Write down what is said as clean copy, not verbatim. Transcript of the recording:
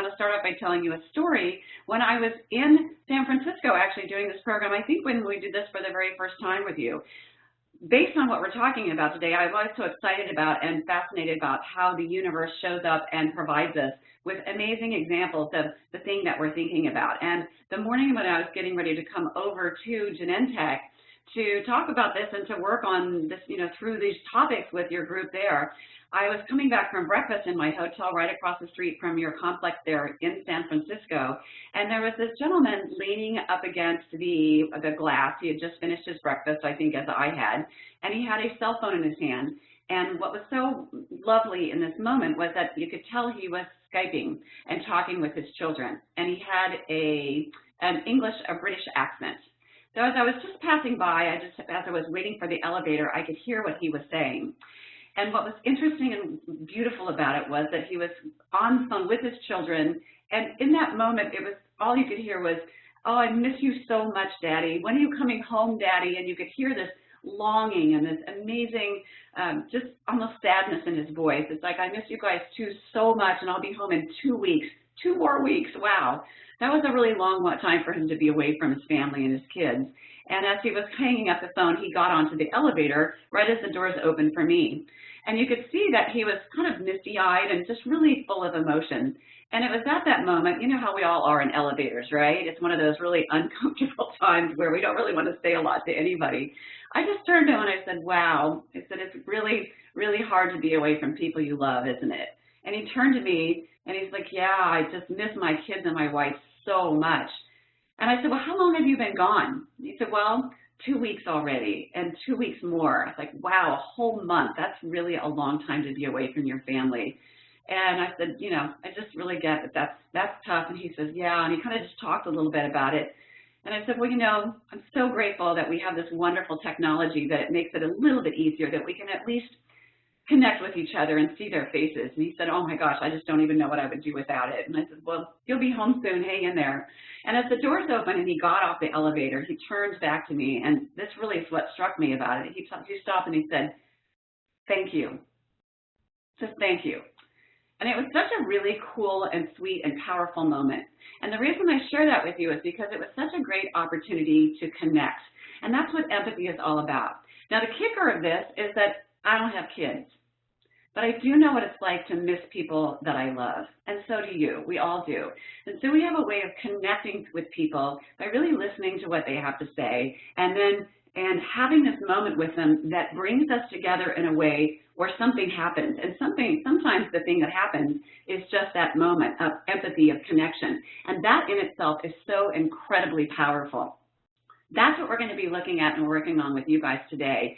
want to start off by telling you a story. When I was in San Francisco actually doing this program, I think when we did this for the very first time with you, based on what we're talking about today, I was so excited about and fascinated about how the universe shows up and provides us with amazing examples of the thing that we're thinking about. And the morning when I was getting ready to come over to Genentech to talk about this and to work on this, through these topics with your group there, I was coming back from breakfast in my hotel right across the street from your complex there in San Francisco, and there was this gentleman leaning up against the glass. He had just finished his breakfast, I think, as I had, and he had a cell phone in his hand. And what was so lovely in this moment was that you could tell he was Skyping and talking with his children, and he had a British accent. So as I was just passing by, as I was waiting for the elevator, I could hear what he was saying. And what was interesting and beautiful about it was that he was on the phone with his children, and in that moment, it was all you could hear was, "Oh, I miss you so much, Daddy. When are you coming home, Daddy?" And you could hear this longing and this amazing, just almost sadness in his voice. It's like, "I miss you guys too so much, and I'll be home in 2 weeks. 2 more weeks, wow." That was a really long time for him to be away from his family and his kids. And as he was hanging up the phone, he got onto the elevator right as the doors opened for me. And you could see that he was kind of misty-eyed and just really full of emotion. And it was at that moment, you know how we all are in elevators, right? It's one of those really uncomfortable times where we don't really want to say a lot to anybody. I just turned to him and I said, "Wow." I said, "It's really, really hard to be away from people you love, isn't it?" And he turned to me and he's like, "Yeah, I just miss my kids and my wife so much." And I said, "Well, how long have you been gone?" He said, "Well, 2 weeks already, and 2 weeks more." I was like, "Wow, a whole month. That's really a long time to be away from your family." And I said, "I just really get that that's tough." And he says, "Yeah," and he kind of just talked a little bit about it. And I said, "Well, I'm so grateful that we have this wonderful technology that it makes it a little bit easier, that we can at least connect with each other and see their faces." And he said, "Oh my gosh, I just don't even know what I would do without it." And I said, "Well, you'll be home soon, hang in there." And as the doors opened and he got off the elevator, he turned back to me, and this really is what struck me about it. He stopped and he said, "Thank you." Just thank you. And it was such a really cool and sweet and powerful moment. And the reason I share that with you is because it was such a great opportunity to connect. And that's what empathy is all about. Now, the kicker of this is that I don't have kids, but I do know what it's like to miss people that I love, and so do you. We all do. And so we have a way of connecting with people by really listening to what they have to say, and having this moment with them that brings us together in a way where something happens. And sometimes the thing that happens is just that moment of empathy, of connection. And that in itself is so incredibly powerful. That's what we're going to be looking at and working on with you guys today.